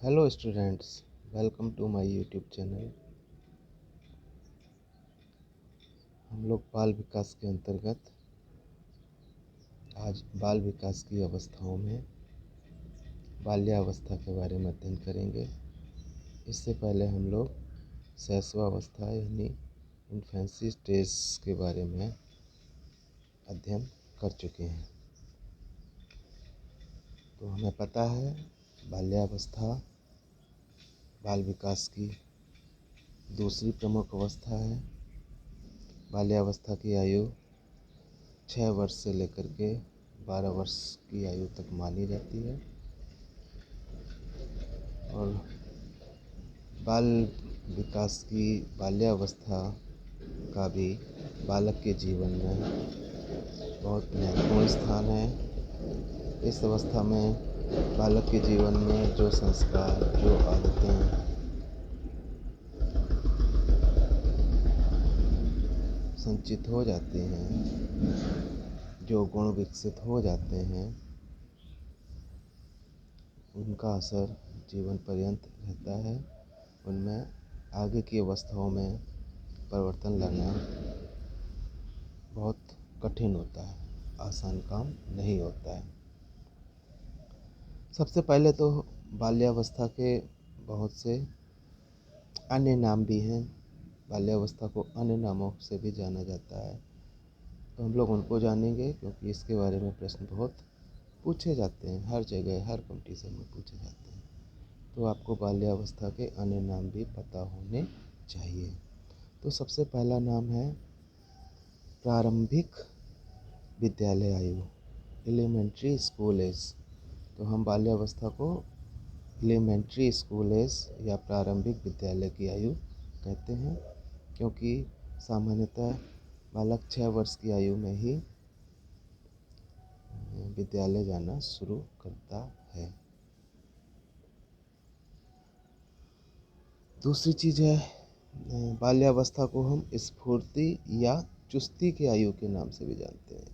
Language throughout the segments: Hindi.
Hello students, welcome to my YouTube channel. हम लोग बाल विकास के अंतर्गत आज बाल विकास की अवस्थाओं में बाल्यावस्था के बारे में अध्ययन करेंगे। इससे पहले हम लोग शैशवावस्था यानी इन्फेंसी स्टेज के बारे में अध्ययन कर चुके हैं। तो हमें पता है बाल्यावस्था बाल विकास की दूसरी प्रमुख अवस्था है। बाल्यावस्था की आयु 6 वर्ष से लेकर के 12 वर्ष की आयु तक मानी जाती है और बाल विकास की बाल्यावस्था का भी बालक के जीवन में बहुत महत्वपूर्ण स्थान है। इस अवस्था में बालक के जीवन में जो संस्कार, जो आदतें संचित हो जाती हैं, जो गुण विकसित हो जाते हैं, उनका असर जीवन पर्यंत रहता है। उनमें आगे की अवस्थाओं में परिवर्तन लाना बहुत कठिन होता है, आसान काम नहीं होता है। सबसे पहले तो बाल्यावस्था के बहुत से अन्य नाम भी हैं। बाल्यावस्था को अन्य नामों से भी जाना जाता है, तो हम लोग उनको जानेंगे क्योंकि इसके बारे में प्रश्न बहुत पूछे जाते हैं। हर जगह, हर कंपटीशन में पूछे जाते हैं, तो आपको बाल्यावस्था के अन्य नाम भी पता होने चाहिए। तो सबसे पहला नाम है प्रारंभिक विद्यालय आयु, एलिमेंट्री स्कूल एज। तो हम बाल्यावस्था को एलिमेंट्री स्कूल एज या प्रारंभिक विद्यालय की आयु कहते हैं, क्योंकि सामान्यतः बालक 6 वर्ष की आयु में ही विद्यालय जाना शुरू करता है। दूसरी चीज़ है बाल्यावस्था को हम स्फूर्ति या चुस्ती की आयु के नाम से भी जानते हैं,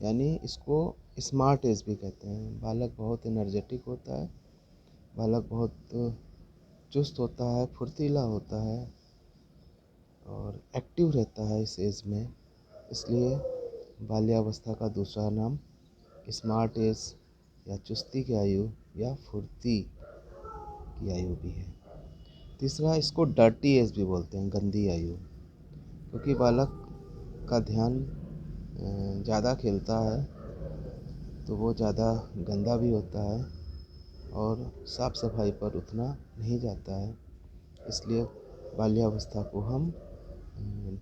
यानी इसको स्मार्ट एज भी कहते हैं। बालक बहुत एनर्जेटिक होता है, बालक बहुत चुस्त होता है, फुर्तीला होता है और एक्टिव रहता है इस एज में। इसलिए बाल्यावस्था का दूसरा नाम स्मार्ट एज या चुस्ती की आयु या फुर्ती की आयु भी है। तीसरा, इसको डर्टी एज भी बोलते हैं, गंदी आयु, क्योंकि बालक का ध्यान ज़्यादा खेलता है तो वो ज़्यादा गंदा भी होता है और साफ़ सफाई पर उतना नहीं जाता है। इसलिए बाल्यावस्था को हम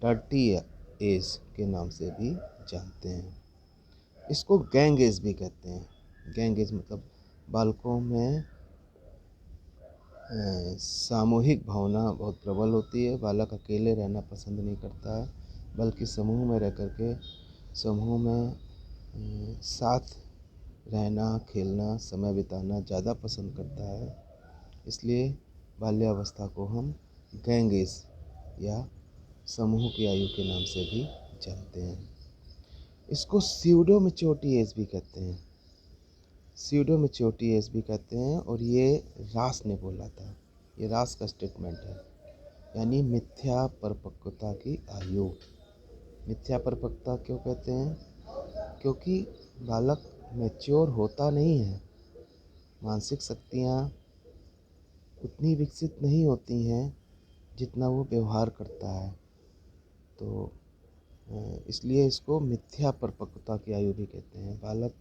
डर्टी एज के नाम से भी जानते हैं। इसको गैंग एज भी कहते हैं। गैंग एज मतलब बालकों में सामूहिक भावना बहुत प्रबल होती है। बालक अकेले रहना पसंद नहीं करता है, बल्कि समूह में रह कर के समूह में साथ रहना, खेलना, समय बिताना ज़्यादा पसंद करता है। इसलिए बाल्यावस्था को हम गैंग एज या समूह की आयु के नाम से भी जानते हैं। इसको स्यूडो मैच्योरिटी एज भी कहते हैं। स्यूडो मैच्योरिटी एज भी कहते हैं और ये रास ने बोला था, ये रास का स्टेटमेंट है, यानी मिथ्या परिपक्वता की आयु। मिथ्या परिपक्वता क्यों कहते हैं? क्योंकि बालक मैच्योर होता नहीं है, मानसिक शक्तियाँ उतनी विकसित नहीं होती हैं जितना वो व्यवहार करता है। तो इसलिए इसको मिथ्या परिपक्वता की आयु भी कहते हैं। बालक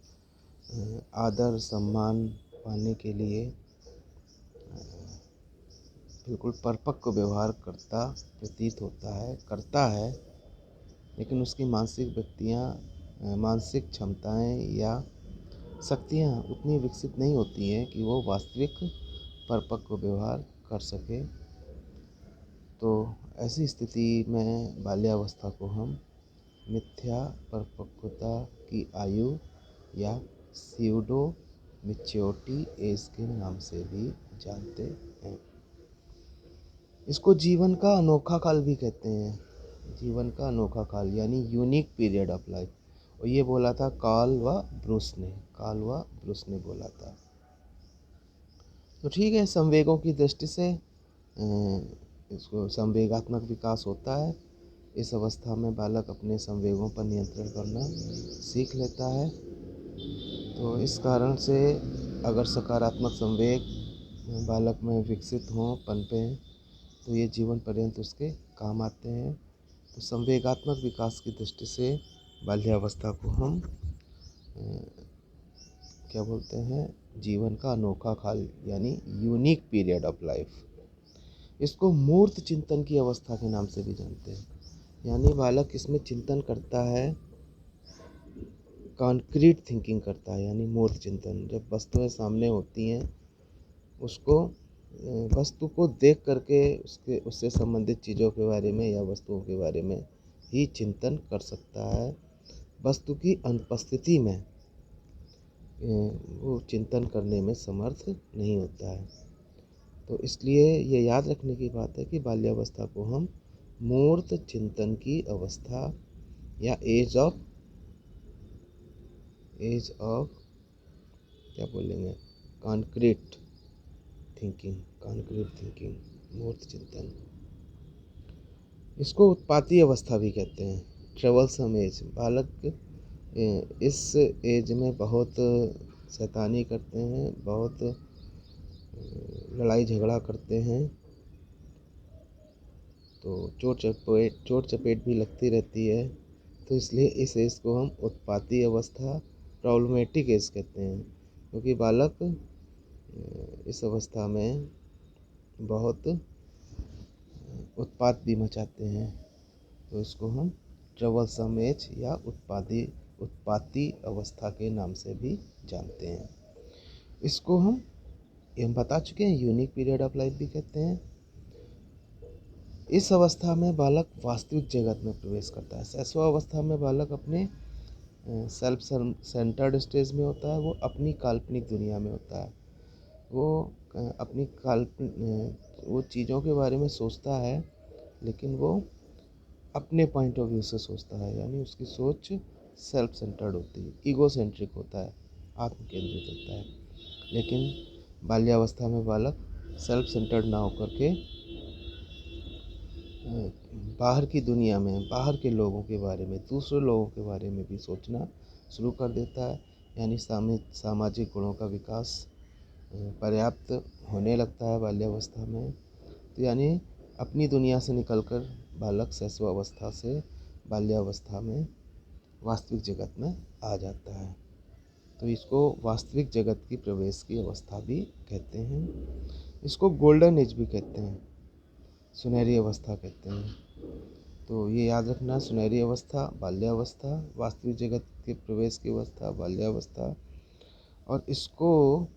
आदर सम्मान पाने के लिए बिल्कुल परिपक्व व्यवहार करता प्रतीत होता है, करता है, लेकिन उसकी मानसिक क्षमताएं या शक्तियां उतनी विकसित नहीं होती हैं कि वो वास्तविक परिपक्व व्यवहार कर सके। तो ऐसी स्थिति में बाल्यावस्था को हम मिथ्या परिपक्वता की आयु या स्यूडो मैच्योरिटी एज के नाम से भी जानते हैं। इसको जीवन का अनोखा काल भी कहते हैं। जीवन का अनोखा काल यानी यूनिक पीरियड ऑफ लाइफ, और ये बोला था कार्ल व ब्रूस ने बोला था। तो ठीक है, संवेगों की दृष्टि से इसको संवेगात्मक विकास होता है। इस अवस्था में बालक अपने संवेगों पर नियंत्रण करना सीख लेता है। तो इस कारण से अगर सकारात्मक संवेग बालक में विकसित हों, पनपें, तो ये जीवन पर्यंत उसके काम आते हैं। तो संवेगात्मक विकास की दृष्टि से बाल्यावस्था को हम क्या बोलते हैं, जीवन का अनोखा काल यानी यूनिक पीरियड ऑफ लाइफ। इसको मूर्त चिंतन की अवस्था के नाम से भी जानते हैं। यानी बालक इसमें चिंतन करता है, कॉन्क्रीट थिंकिंग करता है, यानी मूर्त चिंतन। जब वस्तुएं सामने होती हैं, उसको वस्तु को देख करके उससे संबंधित चीज़ों के बारे में या वस्तुओं के बारे में ही चिंतन कर सकता है। वस्तु की अनुपस्थिति में वो चिंतन करने में समर्थ नहीं होता है। तो इसलिए ये याद रखने की बात है कि बाल्यावस्था को हम मूर्त चिंतन की अवस्था या एज ऑफ क्या बोलेंगे, कॉन्क्रीट थिंकिंग, मूर्त चिंतन। इसको उत्पाती अवस्था भी कहते हैं, ट्रेवल्सम एज। बालक इस एज में बहुत शैतानी करते हैं, बहुत लड़ाई झगड़ा करते हैं, तो चोट चपेट भी लगती रहती है। तो इसलिए इस एज को हम उत्पाती अवस्था, प्रॉब्लमेटिक एज कहते हैं, क्योंकि बालक इस अवस्था में बहुत उत्पात भी मचाते हैं। तो इसको हम ट्रबलसम एज या उत्पाती अवस्था के नाम से भी जानते हैं। इसको हम बता चुके हैं, यूनिक पीरियड ऑफ लाइफ भी कहते हैं। इस अवस्था में बालक वास्तविक जगत में प्रवेश करता है। शैशवावस्था में बालक अपने सेल्फ सेंटर्ड स्टेज में होता है, वो अपनी काल्पनिक दुनिया में होता है। वो अपनी वो चीज़ों के बारे में सोचता है, लेकिन वो अपने पॉइंट ऑफ व्यू से सोचता है, यानी उसकी सोच सेल्फ सेंटर्ड होती है, ईगो सेंट्रिक होता है, आत्म केंद्रित होता है। लेकिन बाल्यावस्था में बालक सेल्फ सेंटर्ड ना होकर के बाहर की दुनिया में, बाहर के लोगों के बारे में, दूसरे लोगों के बारे में भी सोचना शुरू कर देता है। यानी सामाजिक गुणों का विकास पर्याप्त होने लगता है बाल्यावस्था में। तो यानी अपनी दुनिया से निकलकर बालक शैशवावस्था से बाल्यावस्था में वास्तविक जगत में आ जाता है। तो इसको वास्तविक जगत की प्रवेश की अवस्था भी कहते हैं। इसको गोल्डन एज भी कहते हैं, सुनहरी अवस्था कहते हैं। तो ये याद रखना, सुनहरी अवस्था बाल्यावस्था, वास्तविक जगत के प्रवेश की अवस्था बाल्यावस्था। और इसको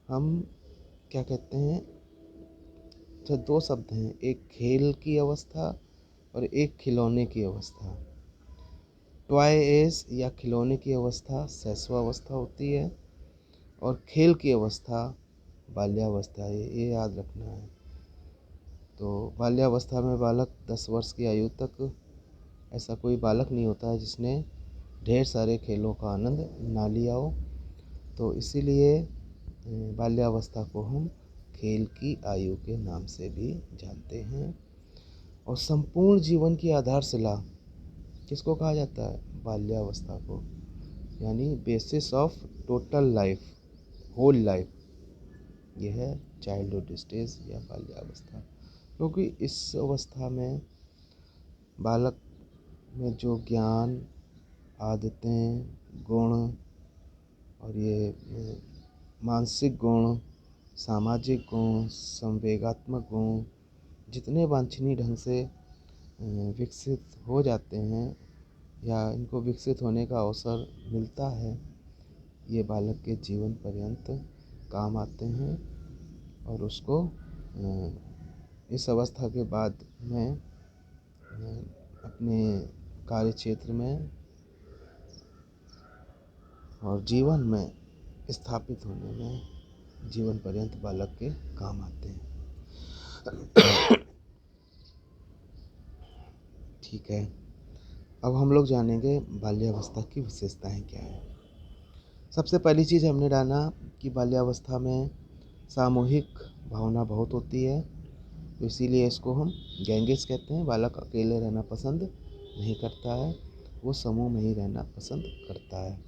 हम क्या कहते हैं, तो दो शब्द हैं, एक खेल की अवस्था और एक खिलौने की अवस्था। टॉय एज या खिलौने की अवस्था शैशवावस्था होती है, और खेल की अवस्था बाल्यावस्था है, ये याद रखना है। तो बाल्यावस्था में बालक 10 वर्ष की आयु तक ऐसा कोई बालक नहीं होता है जिसने ढेर सारे खेलों का आनंद ना लिया हो। तो इसीलिए बाल्यावस्था को हम खेल की आयु के नाम से भी जानते हैं। और संपूर्ण जीवन की आधारशिला किसको कहा जाता है, बाल्यावस्था को, यानी basis of total life, whole life, यह है चाइल्डहुड स्टेज या बाल्यावस्था। क्योंकि इस अवस्था में बालक में जो ज्ञान, आदतें, गुण और ये मानसिक गुण, सामाजिक गुण, संवेगात्मक गुण जितने वांछनीय ढंग से विकसित हो जाते हैं या इनको विकसित होने का अवसर मिलता है, ये बालक के जीवन पर्यंत काम आते हैं। और उसको इस अवस्था के बाद में अपने कार्य क्षेत्र में और जीवन में स्थापित होने में जीवन पर्यंत बालक के काम आते हैं। ठीक है, अब हम लोग जानेंगे बाल्यावस्था की विशेषताएं क्या है। सबसे पहली चीज़ हमने जाना कि बाल्यावस्था में सामूहिक भावना बहुत होती है, तो इसीलिए इसको हम गैंगिस कहते हैं। बालक अकेले रहना पसंद नहीं करता है, वो समूह में ही रहना पसंद करता है।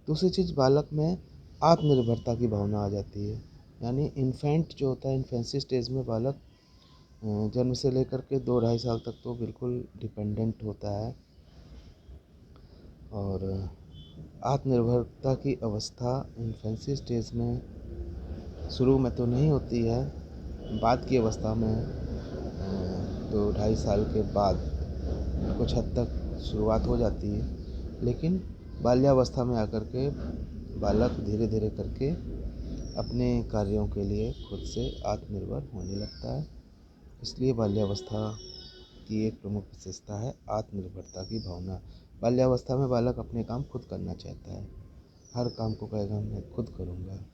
दूसरी चीज़, बालक में आत्मनिर्भरता की भावना आ जाती है। यानी इन्फेंट जो होता है, इन्फेंसी स्टेज में बालक जन्म से लेकर के 2-2.5 साल तक तो बिल्कुल डिपेंडेंट होता है, और आत्मनिर्भरता की अवस्था इन्फेंसी स्टेज में शुरू में तो नहीं होती है, बाद की अवस्था में 2-2.5 साल के बाद कुछ हद तक शुरुआत हो जाती है। लेकिन बाल्यावस्था में आकर के बालक धीरे धीरे करके अपने कार्यों के लिए खुद से आत्मनिर्भर होने लगता है। इसलिए बाल्यावस्था की एक प्रमुख विशेषता है आत्मनिर्भरता की भावना। बाल्यावस्था में बालक अपने काम खुद करना चाहता है, हर काम को कहेगा मैं खुद करूँगा,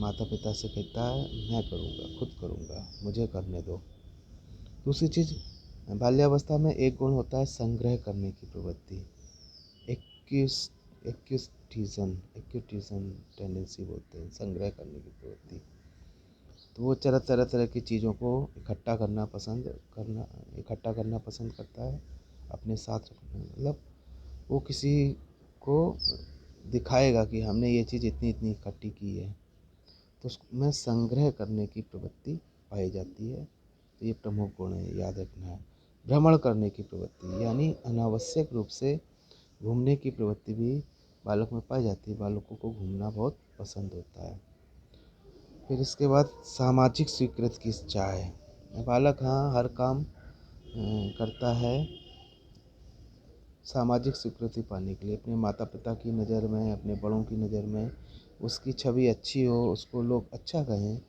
माता पिता से कहता है मैं करूँगा, खुद करूँगा, मुझे करने दो। दूसरी चीज़, बाल्यावस्था में एक गुण होता है संग्रह करने की प्रवृत्ति, एक्विजिशन टेंडेंसी बोलते हैं, संग्रह करने की प्रवृत्ति। तो वो तरह की चीज़ों को इकट्ठा करना पसंद करता है, अपने साथ रखना। मतलब वो किसी को दिखाएगा कि हमने ये चीज़ इतनी इतनी इकट्ठी की है, तो उसमें संग्रह करने की प्रवृत्ति पाई जाती है। तो ये प्रमुख गुण है, याद रखना है। भ्रमण करने की प्रवृत्ति, यानी अनावश्यक रूप से घूमने की प्रवृत्ति भी बालक में पाई जाती है। बालकों को घूमना बहुत पसंद होता है। फिर इसके बाद सामाजिक स्वीकृति की चाह है। बालक हाँ हर काम करता है सामाजिक स्वीकृति पाने के लिए, अपने माता पिता की नज़र में, अपने बड़ों की नज़र में उसकी छवि अच्छी हो, उसको लोग अच्छा कहें,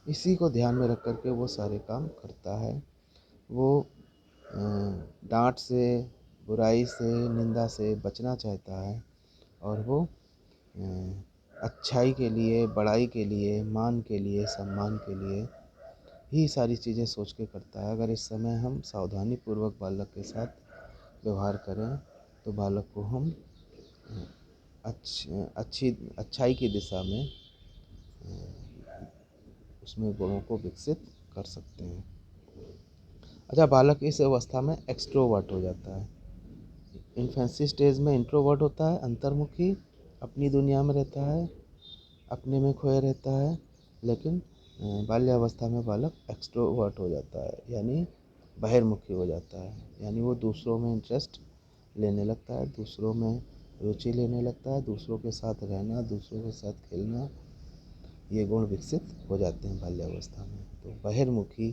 इसी को ध्यान में रख कर के वो सारे काम करता है। वो डांट से, बुराई से, निंदा से बचना चाहता है, और वो अच्छाई के लिए, बड़ाई के लिए, मान के लिए, सम्मान के लिए ही सारी चीज़ें सोच के करता है। अगर इस समय हम सावधानीपूर्वक बालक के साथ व्यवहार करें तो बालक को हम अच्छाई की दिशा में उसमें गुणों को विकसित कर सकते हैं। अच्छा, बालक इस अवस्था में एक्सट्रोवर्ट हो जाता है। इन्फेंसी स्टेज में इंट्रोवर्ट होता है, अंतर्मुखी, अपनी दुनिया में रहता है, अपने में खोया रहता है। लेकिन बाल्यावस्था में बालक एक्सट्रोवर्ट हो जाता है, यानी बहिर्मुखी हो जाता है। यानी वो दूसरों में इंटरेस्ट लेने लगता है, दूसरों में रुचि लेने लगता है, दूसरों के साथ रहना, दूसरों के साथ खेलना, ये गुण विकसित हो जाते हैं बाल्यावस्था में। तो बहिर्मुखी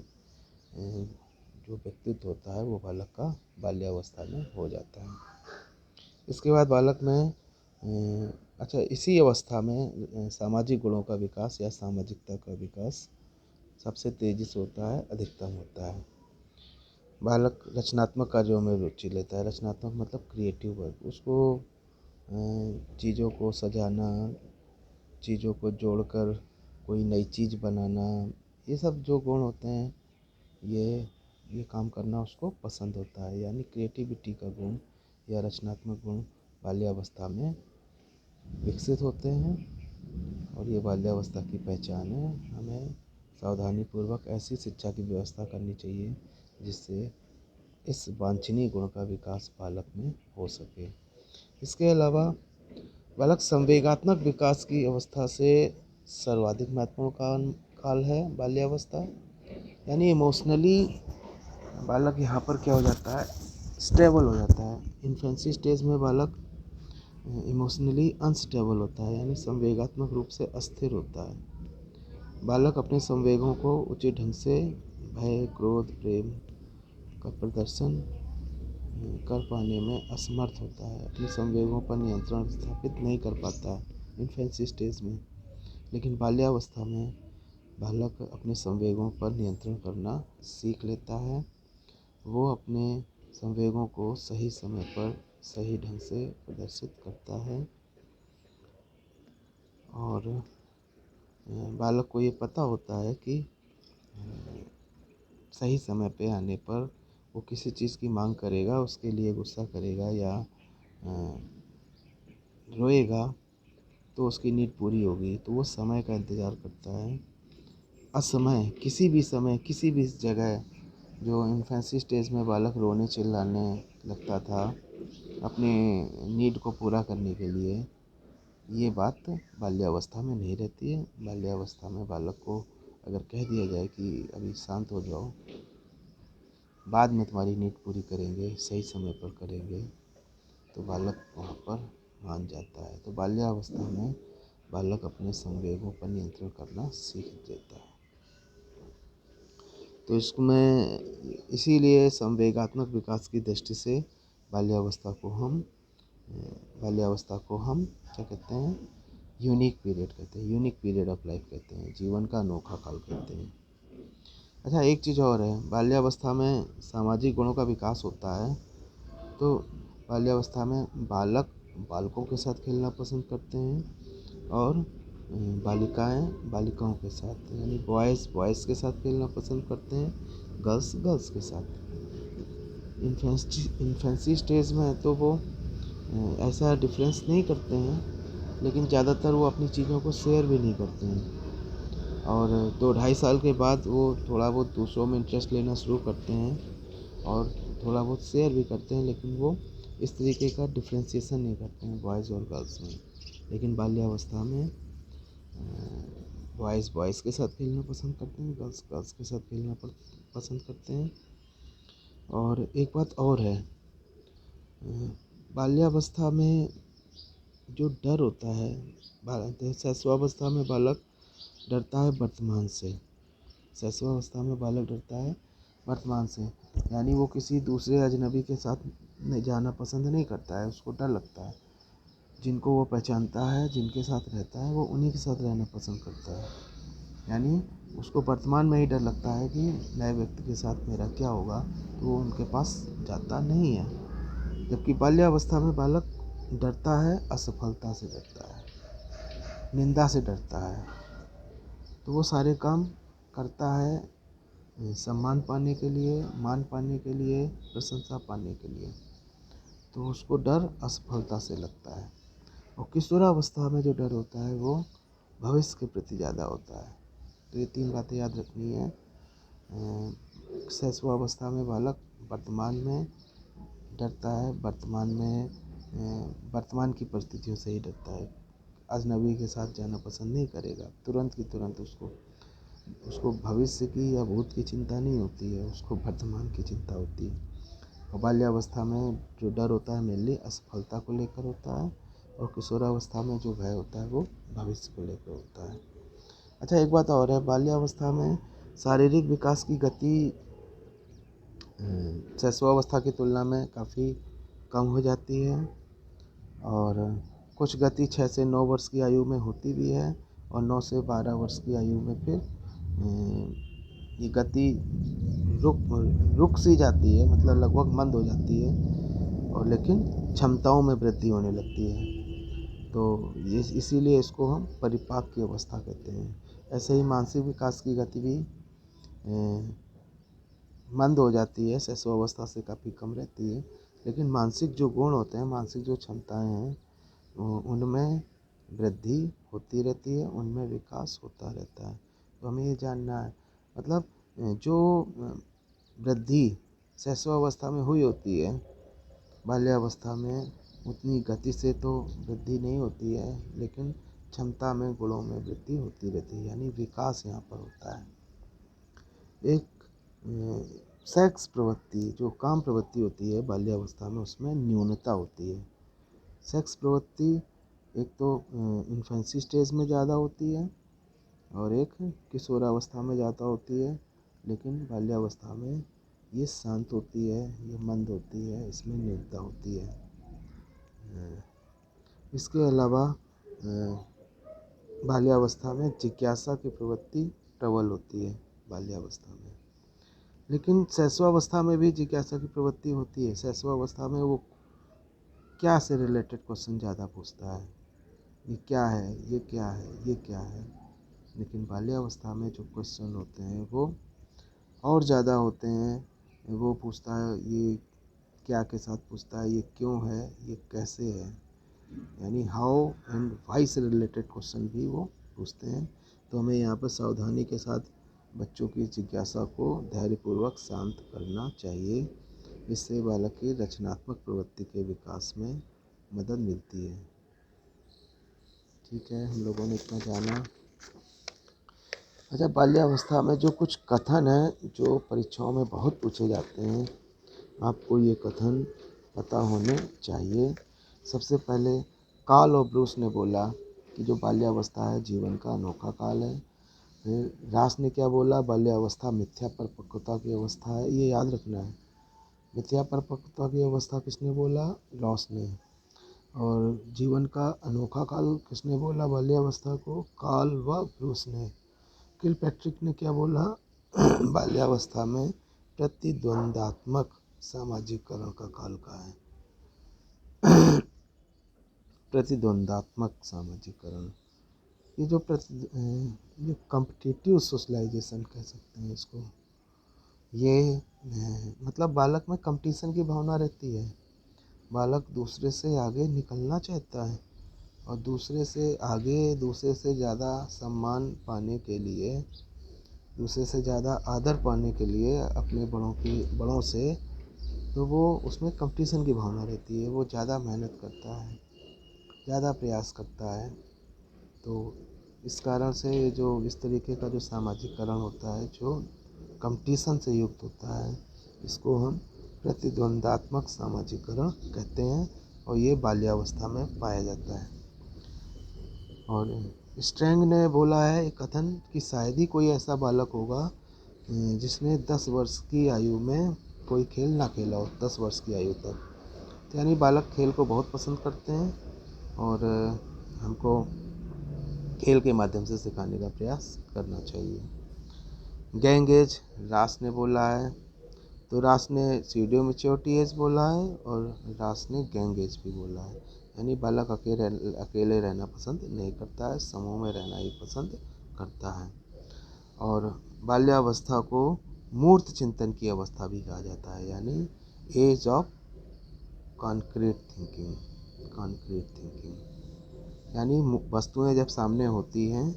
जो व्यक्तित्व होता है वो बालक का बाल्यावस्था में हो जाता है। इसके बाद बालक में अच्छा, इसी अवस्था में सामाजिक गुणों का विकास या सामाजिकता का विकास सबसे तेज़ी से होता है, अधिकतम होता है। बालक रचनात्मक कार्यों में रुचि लेता है। रचनात्मक मतलब क्रिएटिव वर्क, उसको चीज़ों को सजाना, चीज़ों को जोड़कर कोई नई चीज़ बनाना, ये सब जो गुण होते हैं, ये काम करना उसको पसंद होता है। यानी क्रिएटिविटी का गुण या रचनात्मक गुण बाल्यावस्था में विकसित होते हैं, और ये बाल्यावस्था की पहचान है। हमें सावधानीपूर्वक ऐसी शिक्षा की व्यवस्था करनी चाहिए जिससे इस वांछनीय गुण का विकास बालक में हो सके। इसके अलावा बालक संवेगात्मक विकास की अवस्था से सर्वाधिक महत्वपूर्ण काल है बाल्यावस्था। यानी इमोशनली बालक यहाँ पर क्या हो जाता है, स्टेबल हो जाता है। इन्फेंसी स्टेज में बालक इमोशनली अनस्टेबल होता है, यानी संवेगात्मक रूप से अस्थिर होता है। बालक अपने संवेगों को उचित ढंग से भय, क्रोध, प्रेम का प्रदर्शन कर पाने में असमर्थ होता है। अपने संवेगों पर नियंत्रण स्थापित नहीं कर पाता इन्फेंसी स्टेज में। लेकिन बाल्यावस्था में बालक अपने संवेगों पर नियंत्रण करना सीख लेता है। वो अपने संवेगों को सही समय पर सही ढंग से प्रदर्शित करता है, और बालक को ये पता होता है कि सही समय पे आने पर वो किसी चीज़ की मांग करेगा, उसके लिए गुस्सा करेगा या रोएगा, तो उसकी नीड पूरी होगी, तो वो समय का इंतज़ार करता है। असमय किसी भी समय किसी भी जगह जो इन्फेंसी स्टेज में बालक रोने चिल्लाने लगता था अपनी नीड को पूरा करने के लिए, ये बात बाल्यावस्था में नहीं रहती है। बाल्यावस्था में बालक को अगर कह दिया जाए कि अभी शांत हो जाओ, बाद में तुम्हारी नीड पूरी करेंगे, सही समय पर करेंगे, तो बालक वहाँ पर मान जाता है। तो बाल्यावस्था में बालक अपने संवेगों पर नियंत्रण करना सीख देता है। तो इसमें इसीलिए संवेगात्मक विकास की दृष्टि से बाल्यावस्था को हम बाल्यावस्था को हम क्या कहते हैं, यूनिक पीरियड कहते हैं, यूनिक पीरियड ऑफ लाइफ कहते हैं, जीवन का अनोखा काल कहते हैं। अच्छा, एक चीज़ और है, बाल्यावस्था में सामाजिक गुणों का विकास होता है। तो बाल्यावस्था में बालक बालकों के साथ खेलना पसंद करते हैं और बालिकाएं बालिकाओं के साथ, यानी बॉयज़ के साथ खेलना पसंद करते हैं, गर्ल्स गर्ल्स के साथ। इन्फेंसी स्टेज में तो वो ऐसा डिफरेंस नहीं करते हैं, लेकिन ज़्यादातर वो अपनी चीज़ों को शेयर भी नहीं करते हैं। और 2-2.5 साल के बाद वो थोड़ा बहुत दूसरों में इंटरेस्ट लेना शुरू करते हैं और थोड़ा बहुत शेयर भी करते हैं, लेकिन वो इस तरीके का डिफ्रेंशिएशन नहीं करते हैं बॉयज़ और गर्ल्स में। लेकिन बाल्यावस्था में बॉयज़ के साथ खेलना पसंद करते हैं, गर्ल्स गर्ल्स के साथ खेलना पसंद करते हैं। और एक बात और है, बाल्यावस्था में जो डर होता है, शैशवावस्था में बालक डरता है वर्तमान से। शैशवावस्था में बालक डरता है वर्तमान से, यानी वो किसी दूसरे अजनबी के साथ जाना पसंद नहीं करता है, उसको डर लगता है। जिनको वो पहचानता है, जिनके साथ रहता है, वो उन्हीं के साथ रहना पसंद करता है। यानी उसको वर्तमान में ही डर लगता है कि नए व्यक्ति के साथ मेरा क्या होगा, तो वो उनके पास जाता नहीं है। जबकि बाल्यावस्था में बालक डरता है, असफलता से डरता है, निंदा से डरता है। तो वो सारे काम करता है सम्मान पाने के लिए, मान पाने के लिए, प्रशंसा पाने के लिए। तो उसको डर असफलता से लगता है। और किशोरावस्था में जो डर होता है वो भविष्य के प्रति ज़्यादा होता है। तो ये 3 बातें याद रखनी है। शैशवावस्था में बालक वर्तमान में डरता है, वर्तमान की परिस्थितियों से ही डरता है। अजनबी के साथ जाना पसंद नहीं करेगा, तुरंत की तुरंत उसको भविष्य की या भूत की चिंता नहीं होती है, उसको वर्तमान की चिंता होती है। और बाल्यावस्था में जो डर होता है मेनली असफलता को लेकर होता है, और किशोरावस्था में जो भय होता है वो भविष्य को लेकर होता है। अच्छा, एक बात और है, बाल्यावस्था में शारीरिक विकास की गति शैशवावस्था की तुलना में काफ़ी कम हो जाती है, और कुछ गति 6 से 9 वर्ष की आयु में होती भी है, और 9 से 12 वर्ष की आयु में फिर ये गति रुक रुक सी जाती है, मतलब लगभग मंद हो जाती है, और लेकिन क्षमताओं में वृद्धि होने लगती है। तो ये इसीलिए इसको हम परिपाक की अवस्था कहते हैं। ऐसे ही मानसिक विकास की गति भी मंद हो जाती है, शैशवावस्था से काफ़ी कम रहती है, लेकिन मानसिक जो गुण होते हैं, मानसिक जो क्षमताएं हैं, उनमें वृद्धि होती रहती है, उनमें विकास होता रहता है। तो हमें ये जानना है, मतलब जो वृद्धि शैशवावस्था में हुई होती है, बाल्यावस्था में उतनी गति से तो वृद्धि नहीं होती है, लेकिन क्षमता में, गुणों में वृद्धि होती रहती है, यानी विकास यहाँ पर होता है। एक सेक्स प्रवृत्ति, जो काम प्रवृत्ति होती है बाल्यावस्था में, उसमें न्यूनता होती है। सेक्स प्रवृत्ति एक तो इन्फेंसी स्टेज में ज़्यादा होती है, और एक किशोरावस्था में ज़्यादा होती है, लेकिन बाल्यावस्था में ये शांत होती है, ये मंद होती है, इसमें न्यूनता होती है। इसके अलावा बाल्यावस्था में जिज्ञासा की प्रवृत्ति प्रबल होती है बाल्यावस्था में, लेकिन शैशवावस्था में भी जिज्ञासा की प्रवृत्ति होती है। शैशवावस्था में वो क्या से रिलेटेड क्वेश्चन ज़्यादा पूछता है, ये क्या है, ये क्या है, ये क्या है। लेकिन बाल्यावस्था में जो क्वेश्चन होते हैं वो और ज़्यादा होते हैं। वो पूछता है ये क्या के साथ पूछता है, ये क्यों है, ये कैसे है, यानी हाउ एंड वाई से रिलेटेड क्वेश्चन भी वो पूछते हैं। तो हमें यहाँ पर सावधानी के साथ बच्चों की जिज्ञासा को धैर्यपूर्वक शांत करना चाहिए। इससे बालक की रचनात्मक प्रवृत्ति के विकास में मदद मिलती है। ठीक है, हम लोगों ने इतना जाना। अच्छा, बाल्यावस्था में जो कुछ कथन हैं जो परीक्षाओं में बहुत पूछे जाते हैं, आपको ये कथन पता होने चाहिए। सबसे पहले कार्ल और ब्रूस ने बोला कि जो बाल्यावस्था है जीवन का अनोखा काल है। फिर रास ने क्या बोला, बाल्यावस्था मिथ्या परिपक्वता की अवस्था है। ये याद रखना है, मिथ्या परिपक्वता की अवस्था किसने बोला, रॉस ने। और जीवन का अनोखा काल किसने बोला बाल्यावस्था को, कार्ल व ब्रूस ने। किलपैट्रिक ने क्या बोला, बाल्यावस्था में प्रतिद्वंदात्मक सामाजिकरण का काल का है। प्रतिद्वंदात्मक सामाजिकरण, ये जो ये कॉम्पिटिटिव सोशलाइजेशन कह सकते हैं इसको। ये मतलब बालक में कंपटीशन की भावना रहती है। बालक दूसरे से आगे निकलना चाहता है और दूसरे से आगे, दूसरे से ज़्यादा सम्मान पाने के लिए, दूसरे से ज़्यादा आदर पाने के लिए अपने बड़ों से, तो वो उसमें कंपटीशन की भावना रहती है। वो ज़्यादा मेहनत करता है, ज़्यादा प्रयास करता है। तो इस कारण से ये जो इस तरीके का जो सामाजिकरण होता है जो कंपटीशन से युक्त होता है, इसको हम प्रतिद्वंदात्मक सामाजिकरण कहते हैं और ये बाल्यावस्था में पाया जाता है। और स्ट्रैंग ने बोला है एक कथन कि शायद ही कोई ऐसा बालक होगा जिसने 10 वर्ष की आयु में कोई खेल ना खेला हो, 10 वर्ष की आयु तक। तो यानी बालक खेल को बहुत पसंद करते हैं और हमको खेल के माध्यम से सिखाने का प्रयास करना चाहिए। गैंग एज रास ने बोला है, तो रास ने सीडियो मैच्योरिटी एज बोला है और रास ने गैंग एज भी बोला है। यानी बालक अकेले रहना पसंद नहीं करता है, समूह में रहना ही पसंद करता है। और बाल्यावस्था को मूर्त चिंतन की अवस्था भी कहा जाता है, यानी age of concrete thinking. Concrete thinking यानी वस्तुएं जब सामने होती हैं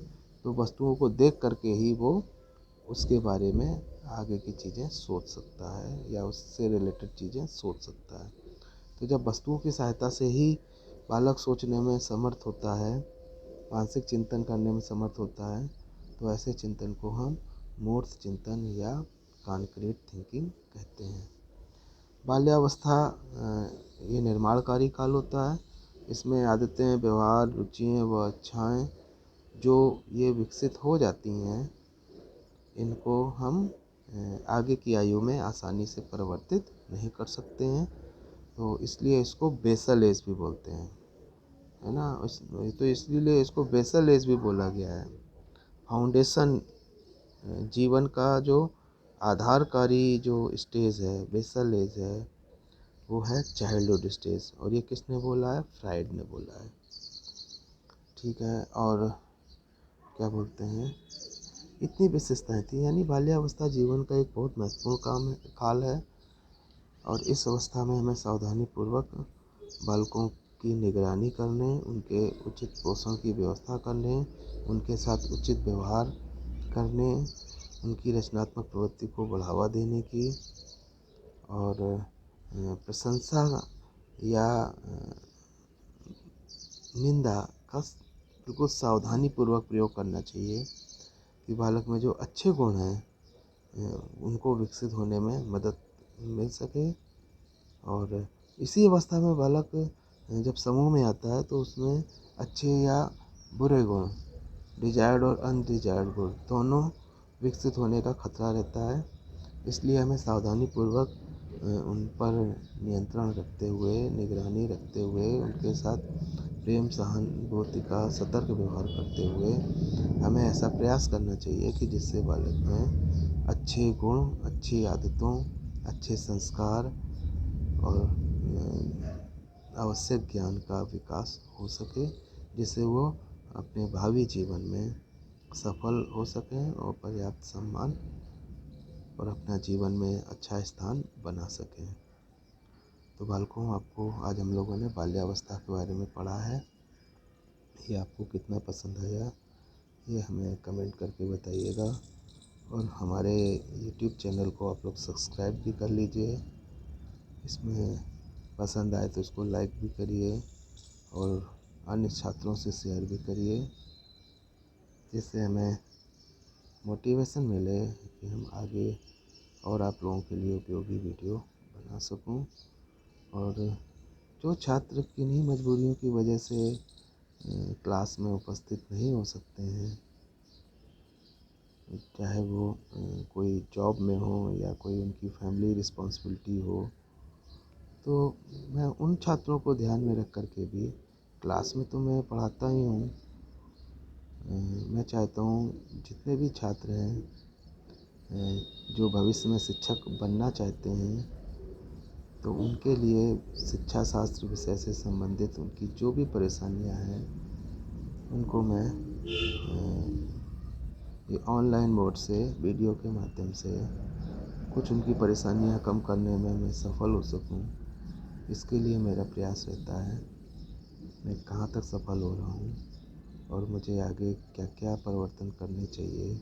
तो वस्तुओं को देख करके ही वो उसके बारे में आगे की चीज़ें सोच सकता है या उससे रिलेटेड चीज़ें सोच सकता है। तो जब वस्तुओं की सहायता से ही बालक सोचने में समर्थ होता है, मानसिक चिंतन करने में समर्थ होता है, तो ऐसे चिंतन को हम मूर्त चिंतन या कॉन्क्रीट थिंकिंग कहते हैं। बाल्यावस्था ये निर्माणकारी काल होता है। इसमें आदतें, व्यवहार, रुचियाँ व इच्छाएँ जो ये विकसित हो जाती हैं, इनको हम आगे की आयु में आसानी से परिवर्तित नहीं कर सकते हैं। तो इसलिए इसको बेसल एज भी बोलते हैं, है ना। तो इसलिए इसको बेसल एज भी बोला गया है। फाउंडेशन, जीवन का जो आधारकारी जो स्टेज है, बेसल एज है, वो है चाइल्डहुड स्टेज। और ये किसने बोला है, फ्राइड ने बोला है। ठीक है, और क्या बोलते हैं, इतनी विशेषताएं थी। यानी बाल्यावस्था जीवन का एक बहुत महत्वपूर्ण काल है और इस अवस्था में हमें सावधानीपूर्वक बालकों की निगरानी करने, उनके उचित पोषण की व्यवस्था करने, उनके साथ उचित व्यवहार करने, उनकी रचनात्मक प्रवृत्ति को बढ़ावा देने की और प्रशंसा या निंदा का बिल्कुल सावधानीपूर्वक प्रयोग करना चाहिए कि बालक में जो अच्छे गुण हैं उनको विकसित होने में मदद मिल सके। और इसी अवस्था में बालक जब समूह में आता है तो उसमें अच्छे या बुरे गुण, डिजायर्ड और अनडिजायर्ड गुण दोनों विकसित होने का खतरा रहता है। इसलिए हमें सावधानीपूर्वक उन पर नियंत्रण रखते हुए, निगरानी रखते हुए, उनके साथ प्रेम, सहानुभूति का सतर्क व्यवहार करते हुए हमें ऐसा प्रयास करना चाहिए कि जिससे बालक में अच्छे गुण, अच्छी आदतों, अच्छे संस्कार और आवश्यक ज्ञान का विकास हो सके, जिससे वो अपने भावी जीवन में सफल हो सकें और पर्याप्त सम्मान और अपना जीवन में अच्छा स्थान बना सकें। तो बालकों, आपको आज हम लोगों ने बाल्यावस्था के बारे में पढ़ा है। ये आपको कितना पसंद आया, ये हमें कमेंट करके बताइएगा। और हमारे यूट्यूब चैनल को आप लोग सब्सक्राइब भी कर लीजिए। इसमें पसंद आए तो इसको लाइक भी करिए और अन्य छात्रों से शेयर भी करिए, जिससे हमें मोटिवेशन मिले कि हम आगे और आप लोगों के लिए उपयोगी वीडियो बना सकूं। और जो छात्र किन्हीं मजबूरियों की वजह से क्लास में उपस्थित नहीं हो सकते हैं, चाहे वो कोई जॉब में हो या कोई उनकी फैमिली रिस्पॉन्सिबिलिटी हो, तो मैं उन छात्रों को ध्यान में रख कर के भी क्लास में तो मैं पढ़ाता ही हूँ। मैं चाहता हूँ जितने भी छात्र हैं जो भविष्य में शिक्षक बनना चाहते हैं, तो उनके लिए शिक्षा शास्त्र विषय से संबंधित उनकी जो भी परेशानियां हैं, उनको मैं ये ऑनलाइन मोड से वीडियो के माध्यम से कुछ उनकी परेशानियां कम करने में मैं सफल हो सकूं, इसके लिए मेरा प्रयास रहता है। मैं कहाँ तक सफल हो रहा हूँ और मुझे आगे क्या क्या परिवर्तन करने चाहिए,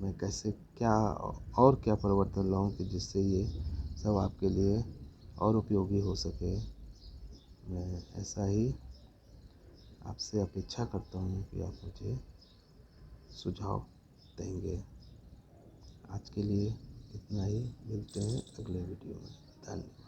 मैं कैसे क्या परिवर्तन लाऊं कि जिससे ये सब आपके लिए और उपयोगी हो सके। मैं ऐसा ही आपसे अपेक्षा करता हूँ कि आप मुझे सुझाव देंगे। आज के लिए इतना ही, मिलते हैं अगले वीडियो में। धन्यवाद।